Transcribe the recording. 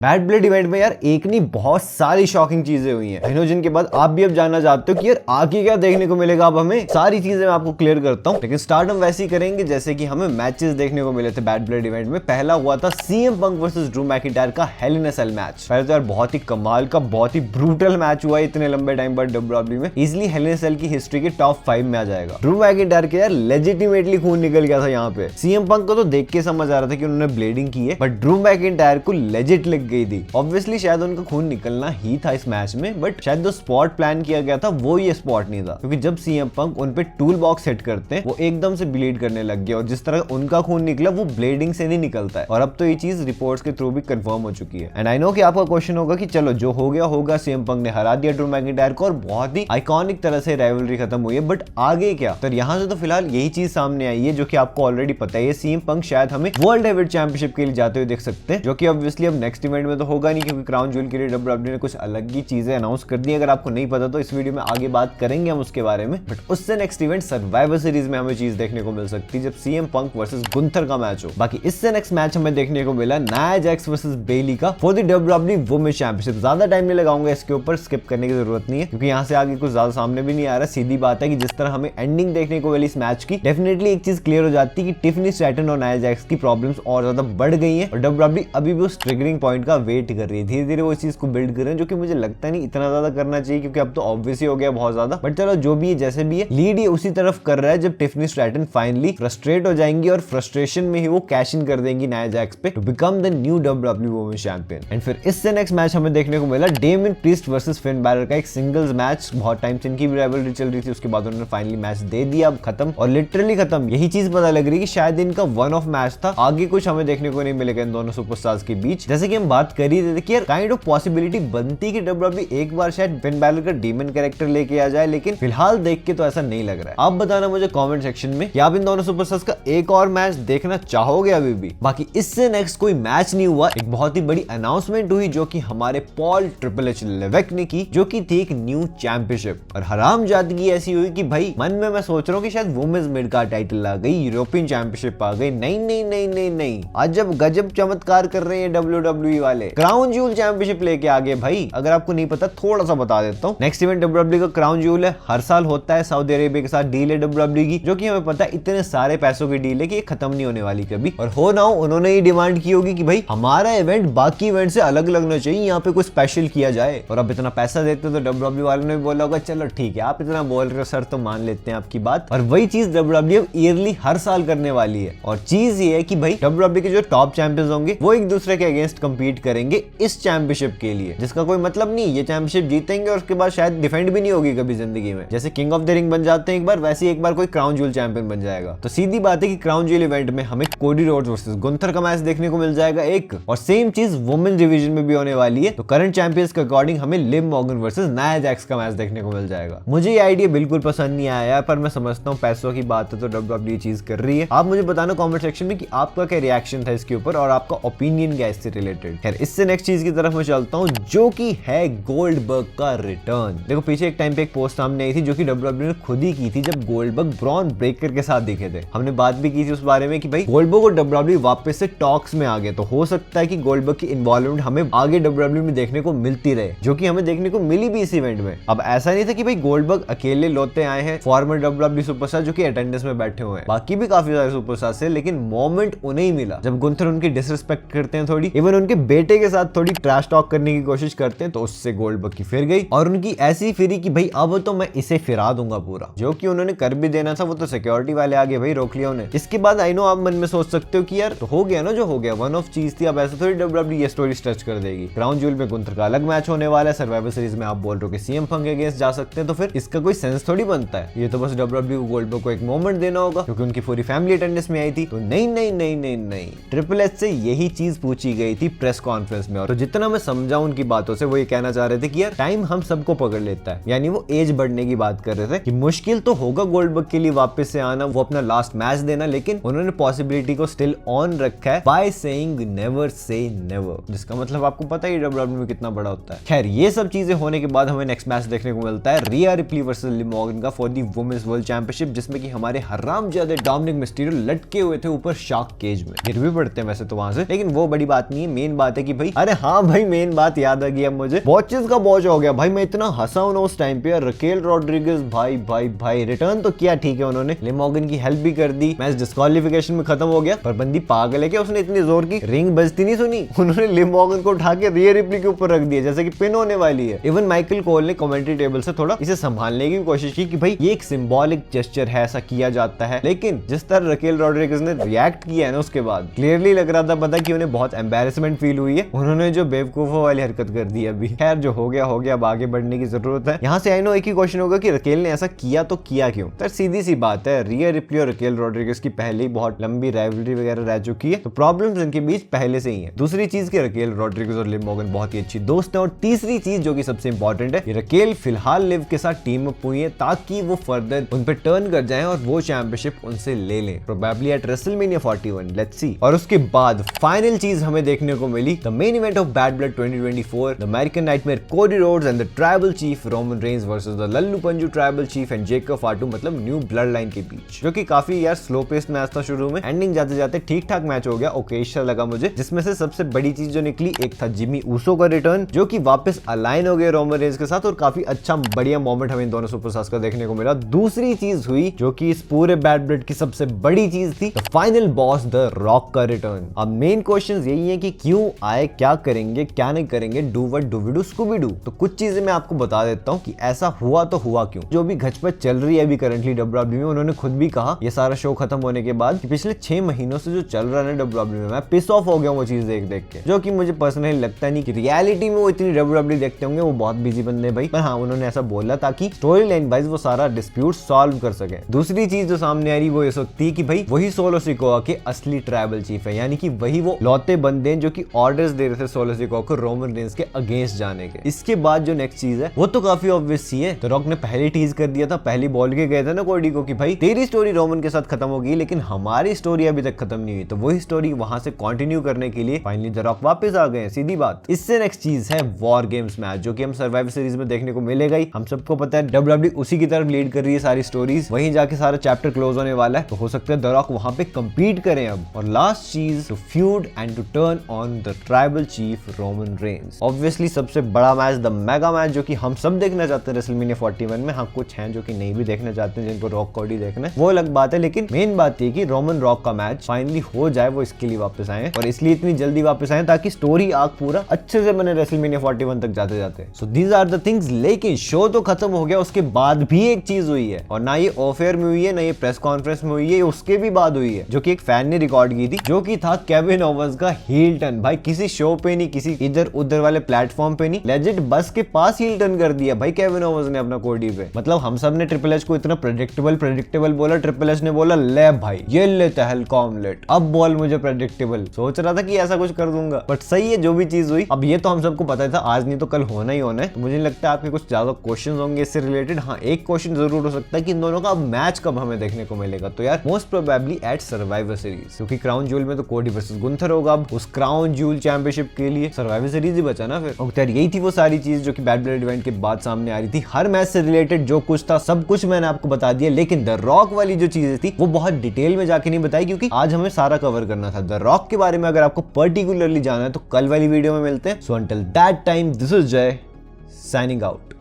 Bad blood event में यार एक नहीं बहुत सारी शॉकिंग चीजें हुई हैं, जिनके बाद आप भी अब जानना चाहते हो कि यार आगे क्या देखने को मिलेगा। अब हमें सारी चीजें मैं आपको क्लियर करता हूं, लेकिन स्टार्ट हम वैसे ही करेंगे जैसे कि हमें मैचेस देखने को मिले थे बैड ब्लड इवेंट में। पहला हुआ था CM Punk versus Drew McIntyre का हेल इन अ सेल मैच। पहले तो यार बहुत ही कमाल का बहुत ही ब्रूटल मैच हुआ इतने लंबे टाइम बाद डब्ल्यूडब्ल्यूई में। इजिली हेल इन अ सेल की हिस्ट्री के टॉप 5 में आ जाएगा। ड्रू मैकिंटायर के यार लेजिटिमेटली खून निकल गया था यहाँ पे। सीएम पंक को तो देख के समझ आ रहा था कि उन्होंने ब्लेडिंग की है, बट ड्रू मैकिंटायर को लेजिट लग गई थी। ऑब्वियसली शायद उनका खून निकलना ही था इस मैच में, बट शायद जो स्पॉट प्लान किया गया था वो ये स्पॉट नहीं था, क्योंकि जब सीएम पंक उन पे टूल बॉक्स सेट करते हैं वो एकदम से ब्लीड करने लग गया और जिस तरह उनका खून निकला वो ब्लेडिंग से नहीं निकलता है। और अब तो ये चीज रिपोर्ट्स के थ्रू भी कंफर्म हो चुकी है। एंड आई नो कि आपका क्वेश्चन होगा कि चलो जो हो गया होगा, सीएम पंक ने हरा दिया ड्रू मैकिंटायर को और बहुत ही आइकॉनिक तरह से राइवलरी खत्म हुई है, बट आगे क्या? तो यहाँ से तो फिलहाल यही चीज सामने आई है जो कि आपको ऑलरेडी पता है। सीएम पंक शायद हमें वर्ल्ड हेवीवेट चैंपियनशिप के लिए जाते हुए देख सकते हैं, जो कि ऑब्वियसली अब नेक्स्ट इवेंट में तो होगा नहीं, क्योंकि क्राउन ज्वेल के लिए डब्ल्यूडब्ल्यूई ने कुछ अलग ही चीजें अनाउंस कर दी। अगर आपको नहीं पता तो इस वीडियो में आगे बात करेंगे हम उसके बारे में। बट उससे नेक्स्ट इवेंट सर्वाइवर सीरीज में हमें चीज देखने को मिल सकती है, जब सीएम पंक वर्सेस गुंथर का मैच हो। बाकी इससे नेक्स्ट मैच हमें देखने को मिला नाया जैक्स वर्सेस बेली का for the WWE women's championship. ज्यादा टाइम नहीं लगाऊंगा इसके ऊपर, स्किप करने की जरूरत नहीं है, क्योंकि यहाँ से आगे कुछ ज्यादा सामने भी नहीं आ रहा। सीधी बात है कि जिस तरह हमें एंडिंग देखने को मिली इस मैच की, डेफिनेटली एक चीज क्लियर हो जाती है कि टिफनी स्ट्रैटन और नाया जैक्स की प्रॉब्लम्स और ज्यादा बढ़ गई है और डब्ल्यूडब्ल्यूई अभी भी उस ट्रिगरिंग पॉइंट का वेट कर रही है। धीरे धीरे वो चीज को बिल्ड कर रहे हैं, जो कि मुझे लगता नहीं इतना ज्यादा करना चाहिए, क्योंकि अब तो ऑब्वियस ही हो गया बहुत ज्यादा। बट चलो जो भी है जैसे भी है, लीड ये उसी तरफ कर रहा है जब टिफनी स्ट्रैटन फाइनली फ्रस्ट्रेट हो जाएंगी और फ्रस्ट्रेशन में ही वो कैश इन कर देंगी नाया जैक्स पे to become the new WWE women's champion. And फिर इससे नेक्स्ट मैच हमें देखने को मिला Damian Priest versus Finn Balor का एक सिंगल्स मैच। बहुत टाइम से इनकी भी राइवलरी चल रही थी, उसके बाद उन्होंने फाइनली मैच दे दिया, अब खत्म और लिटरली खत्म। यही चीज पता लग रही है कि शायद इनका वन ऑफ मैच था, आगे कुछ हमें देखने को नहीं मिलेगा इन दोनों सुपरस्टार्स के बीच। जैसे कि हम बात कर ही थे कि यार काइंड ऑफ पॉसिबिलिटी बनती कि डब्ल्यूडब्ल्यूई एक बार शायद फिन बैलर का डीमन कैरेक्टर लेके आ जाए, लेकिन फिलहाल देख के तो ऐसा नहीं लग रहा है। आप बताना मुझे कमेंट सेक्शन में कि आप इन दोनों सुपरस्टार्स का एक और मैच देखना चाहोगे अभी भी। बाकी इससे नेक्स्ट कोई मैच नहीं हुआ, एक बहुत ही बड़ी अनाउंसमेंट हुई जो कि हमारे पॉल ट्रिपल एच लेवेक ने की, जो कि थी एक न्यू चैंपियनशिप। और हरामजादगी ऐसी हुई कि भाई मन में मैं सोच रहा हूँ कि शायद वुमेन्स मिड कार्ड टाइटल आ गई, यूरोपियन चैंपियनशिप आ गई। नहीं नहीं नहीं नहीं नहीं, आज जब गजब चमत्कार कर रहे हैं डब्ल्यूडब्ल्यूई वाले, क्राउन ज्वेल चैंपियनशिप लेके आ गए भाई। अगर आपको नहीं पता थोड़ा सा बता देता हूँ, नेक्स्ट इवेंट डब्ल्यूडब्ल्यूई का क्राउन ज्वेल है, हर साल होता है। सऊदी अरेबिया के साथ डील है डब्ल्यूडब्ल्यूई की, जो कि हमें पता है इतने सारे पैसों की डील है कि ये खत्म नहीं होने वाली कभी। और हो ना हो उन्होंने ये डिमांड की होगी कि भाई हमारा इवेंट बाकी इवेंट से अलग लगना चाहिए, यहाँ पे कुछ स्पेशल किया जाए। और अब इतना पैसा देते तो डब्ल्यूडब्ल्यूई वालों ने भी बोला होगा चलो ठीक है आप इतना बोल रहे हो सर तो मान लेते हैं आपकी बात। और वही चीज डब्ल्यूडब्ल्यूई ईयरली हर साल करने वाली है। और चीज ये है कि भाई डब्ल्यूडब्ल्यूई के जो टॉप चैंपियंस होंगे वो एक दूसरे के अगेंस्ट कंपीट करेंगे इस चैंपियनशिप के लिए, जिसका कोई मतलब नहीं। ये चैंपियनशिप जीतेंगे और उसके बाद शायद डिफेंड भी नहीं होगी कभी जिंदगी में। जैसे किंग ऑफ द रिंग बन जाते हैं एक बार, वैसे एक बार कोई क्राउन ज्वेल चैंपियन बन जाएगा। तो सीधी बात है कि क्राउन ज्वेल इवेंट में हमें कोडी रोड्स वर्सेस गुंथर का मैच देखने को मिल जाएगा एक, और सेम चीज वुमेन्स डिवीजन में भी होने वाली है। तो करंट चैंपियंस के अकॉर्डिंग हमें Liv Morgan versus Nia Jax का मैच देखने को मिल जाएगा। मुझे ये आइडिया बिल्कुल पसंद नहीं आया, पर मैं समझता हूँ पैसों की बात है तो डब्ल्यूडब्ल्यूई चीज कर रही है। आप मुझे बताना कमेंट सेक्शन में कि आपका क्या रिएक्शन था इसके ऊपर और आपका ओपिनियन क्या इससे रिलेटेड। खैर इससे नेक्स्ट चीज की तरफ मैं चलता हूँ, जो कि है गोल्डबर्ग का रिटर्न। देखो पीछे एक टाइम पे एक पोस्ट सामने आई थी जो कि डब्ल्यूडब्ल्यूई ने खुद ही की थी, जब गोल्डबर्ग ब्रॉन ब्रेकर के साथ दिखे थे। हमने बात भी की थी उस बारे में कि भाई गोल्डबर्ग और डब्ल्यूडब्ल्यूई वापस से टॉक्स में आ गए, तो हो सकता है कि गोल्डबर्ग की इन्वॉल्वमेंट हमें आगे डब्ल्यूडब्ल्यूई में देखने को मिलती रहे, जो कि हमें देखने को मिली भी इस इवेंट में। अब ऐसा नहीं था कि भाई गोल्डबर्ग अकेले लोते आए हैं फॉर्मर डब्ल्यूडब्ल्यूई सुपरस्टार जो कि अटेंडेंस में बैठे हुए हैं, बाकी भी काफी सारे सुपरस्टार से, लेकिन मोमेंट उन्हें ही मिला जब गुंथर उनकी डिसरिस्पेक्ट करते हैं थोड़ी, इवन उनके बेटे के साथ थोड़ी ट्रैश टॉक करने की कोशिश करते हैं, तो उससे गोल्डबर्ग की फिर गई और उनकी ऐसी फिरी कि भाई अब तो मैं इसे फिरा दूंगा पूरा, जो कि उन्होंने कर भी देना था। वो तो सिक्योरिटी वाले आगे भाई रोक लिया उन्हें। इसके बाद आई नो आप मन में सोच सकते हो कि यार तो हो गया ना जो हो गया, वन ऑफ चीज थी, अब ऐसा थोड़ी डब्ल्यूडब्ल्यूई ये स्टोरी स्ट्रेच कर देगी। क्राउन ज्वेल में गुंथर का अलग मैच होने वाला है, सर्वाइवर सीरीज में आप बोल रहे हो कि सीएम पंक के अगेंस्ट जा सकते हैं, तो फिर इसका कोई सेंस थोड़ी बनता है। ये तो बस डब्ल्यूडब्ल्यूई को गोल्डबर्ग को एक मोमेंट देना होगा क्योंकि उनकी पूरी फैमिली अटेंडेंस में आई थी। तो नहीं नहीं नहीं नहीं नहीं, ट्रिपल एच से यही चीज पूछी गई थी प्रेस कॉन्फ्रेंस में, और तो जितना मैं समझा उनकी बातों से वो ये कहना चाह रहे थे कि यार टाइम हम सबको पकड़ लेता है, यानी वो एज बढ़ने की बात कर रहे थे कि मुश्किल तो होगा गोल्डबर्ग के लिए वापस से आना, वो अपना लास्ट मैच देना, लेकिन उन्होंने पॉसिबिलिटी को स्टिल ऑन रखा है by saying never say never, जिसका मतलब आपको पता ही डब्ल्यूडब्ल्यूई में कितना बड़ा होता है। खैर ये सब चीजें होने के बाद हमें नेक्स्ट मैच देखने को मिलता है Rhea Ripley versus Liv Morgan का for the women's world championship, जिसमें कि हमारे हरामजादे डोमिनिक मिस्टीरियो लटके हुए थे ऊपर शार्क केज में, गिर भी पड़ते हैं वैसे तो वहां से, लेकिन वो बड़ी बात नहीं है। मेन बात बात है कि भाई अरे हाँ भाई मेन बात याद आ गई अब मुझे, वॉचेस का बॉच हो गया भाई। मैं इतना हंसा हूं ना उस टाइम पे। रकेल रॉड्रिगेज भाई भाई भाई रिटर्न तो किया ठीक है, उन्होंने लिम मॉर्गन की हेल्प भी कर दी, मैच डिस्क्वालिफिकेशन में खत्म हो गया। पर बंदी पागल है क्या, उसने इतनी जोर की रिंग बजती नहीं सुनी, उन्होंने लिम मॉर्गन को उठा के रियर रिप्ली के ऊपर रख दिया जैसे कि पिन होने वाली है। इवन माइकल कोल ने कमेंट्री टेबल से थोड़ा इसे संभालने की कोशिश की कि भाई ये एक सिंबॉलिक जेस्चर है, ऐसा किया जाता है। लेकिन जिस तरह रकेल रॉड्रिगेज ने रिएक्ट किया है ना उसके बाद क्लियरली लग रहा था पता कि उन्हें बहुत एम्बैरेसमेंट फील हुई है। उन्होंने जो बेवकूफों वाली हरकत कर दी अभी। खैर जो हो गया हो गया, अब आगे बढ़ने की जरूरत है। यहाँ से आई नो एक ही क्वेश्चन होगा कि रकेल ने ऐसा किया तो किया क्यों। तो सीधी सी बात है, रिया रिप्ली और रकेल रॉड्रिगेज की पहले ही बहुत लंबी राइवलरी वगैरह रह चुकी है, तो प्रॉब्लम्स इनके बीच पहले से ही है। दूसरी चीज कि रकेल रॉड्रिगेज और लिम मॉर्गन बहुत ही अच्छी दोस्त है। और तीसरी चीज जो कि सबसे इंपॉर्टेंट है, रकेल फिलहाल लिव के साथ टीम अप हुई है ताकि वो फर्दर उन पे टर्न कर जाएं और वो चैंपियनशिप उनसे ले लें, probably at WrestleMania 41, let's see. और उसके बाद फाइनल चीज हमें देखने को मिली, the main event of Bad Blood 2024, the American Nightmare Cody Rhodes and the tribal chief Roman Reigns versus the लल्लू पंजू tribal chief and Jacob Fatu, मतलब न्यू ब्लड लाइन के बीच, जो कि काफी यार स्लो पेस्ड मैच था शुरू में। एंडिंग जाते जाते ठीक ठाक मैच हो गया, ओकेशनल लगा मुझे। जिसमें से सबसे बड़ी चीज जो निकली, एक था जिमी ऊसो का रिटर्न, जो कि वापस अलाइन हो गए रोमन रेंस के साथ, और काफी अच्छा बढ़िया मोमेंट हमें इन दोनों सुपरस्टार्स का देखने को मिला। दूसरी चीज हुई जो कि इस पूरे बैड ब्लड की सबसे बड़ी चीज थी, the final boss the rock का रिटर्न। अब मेन क्वेश्चन यही है कि क्यों आए, क्या करेंगे, क्या नहीं करेंगे, do what do we do Scooby Doo. तो कुछ चीजें मैं आपको बता देता हूँ कि ऐसा हुआ तो हुआ क्यों। जो भी घचपच चल रही है अभी करंटली डब्ल्यूडब्ल्यूई में, उन्होंने खुद भी कहा ये सारा शो खत्म होने के बाद कि पिछले 6 महीनों से जो चल रहा है डब्ल्यूडब्ल्यूई में, मैं पिस ऑफ हो गया वो चीज देख देख के, जो कि मुझे पर्सनली लगता नहीं कि रियलिटी में वो इतनी डब्ल्यूडब्ल्यूई देखते होंगे, वो बहुत बिजी बंदे हैं भाई। पर हाँ, उन्होंने ऐसा बोला ताकि स्टोरी लाइन वाइज वो सारा डिस्प्यूट सॉल्व कर सके। दूसरी चीज जो सामने आ रही वो ये सकती है कि भाई वही सोलो सिकोआ के असली ट्राइबल चीफ है, यानी कि वही वो लौते बंदे जो कि ऑर्डर्स दे रहे थे सोलो सिकोआ को रोमन रेंस के अगेंस्ट जाने के। इसके बाद जो नेक्स्ट चीज है वो तो काफी ऑब्वियस सी है, तो रॉक ने पहले टीज कर दिया था, पहली बॉल के गए थे ना कोडी को कि भाई तेरी स्टोरी रोमन के साथ खत्म होगी लेकिन हमारी स्टोरी अभी तक खत्म नहीं हुई। तो वही स्टोरी वहां से कंटिन्यू करने के लिए फाइनली द रॉक वापस आ गए, सीधी बात। इससे नेक्स्ट चीज है वॉर गेम्स मैच, जो कि हम सर्वाइवर सीरीज में देखने को मिलेगा ही। हम सबको पता है डब्ल्यूडब्ल्यूई उसी की तरफ लीड कर रही है सारी स्टोरीज, वहीं जाके सारा चैप्टर क्लोज होने वाला है, तो हो सकता है द रॉक वहां पे कंपीट करें अब। और लास्ट चीज, to feud and to turn on the tribal chief Roman Reigns. Obviously सबसे बड़ा मैच, द मेगा मैच, जो कि हम सब देखना चाहते हैं रेसलमेनिया 41 में। हाँ, कुछ हैं जो कि नहीं भी देखना चाहते हैं, जिनको रॉक कोडी देखना है, वो अलग बात है। लेकिन मेन बात ये कि रोमन रॉक का मैच फाइनली हो जाए, वो इसके लिए वापस आए, और इसलिए इतनी जल्दी वापस आए ताकि स्टोरी आर्क पूरा अच्छे से बने रेसलमेनिया 41 तक जाते जाते। So these are the things. लेकिन शो तो खत्म हो गया, उसके बाद भी एक चीज हुई है, और ना ये ऑफ एयर में हुई है, ना ये प्रेस कॉन्फ्रेंस में हुई है, उसके भी बाद हुई है, जो कि एक फैन ने रिकॉर्ड की थी, जो कि था केविन ओवंस का हील टर्न। भाई किसी शो पे नहीं, किसी इधर उधर वाले प्लेटफॉर्म पे नहीं, लेजिट बस के पास हील टर्न कर दिया भाई केविन ओवंस ने अपना कोडी पे। मतलब हम सब ने ट्रिपल एच को इतना प्रेडिक्टेबल बोला, ट्रिपल एच ने बोला ले भाई ये ले तहलका ऑमलेट, अब बोल मुझे प्रेडिक्टेबल। सोच रहा था कि ऐसा कुछ कर दूंगा, बट सही है जो भी चीज हुई। अब ये तो हम सबको पता था, आज नहीं तो कल होना ही होना है। तो मुझे लगता है आपके कुछ ज्यादा क्वेश्चन होंगे इससे रिलेटेड। हाँ, एक क्वेश्चन जरूर हो सकता है कि इन दोनों का मैच कब हमें देखने को मिलेगा। तो यार most probably eight survivor series, क्योंकि क्राउन ज्यूल में तो कोडी वर्सेस गुंथर होगा। अब उस क्राउन ज्यूल चैंपियनशिप के लिए सर्वाइवर सीरीज ही बचा ना फिर। और यार यही थी वो सारी चीज जो कि बैड ब्लड इवेंट के बाद सामने आ रही थी। हर मैच से रिलेटेड जो कुछ था सब कुछ मैंने आपको बता दिया, लेकिन द रॉक वाली जो चीजें थी वो बहुत डिटेल में जाके नहीं बताई, क्योंकि आज हमें सारा कवर करना था। द रॉक के बारे में अगर आपको पर्टिकुलरली जाना है तो कल वाली वीडियो में मिलते हैं। So until that time, this is जय साइनिंग आउट।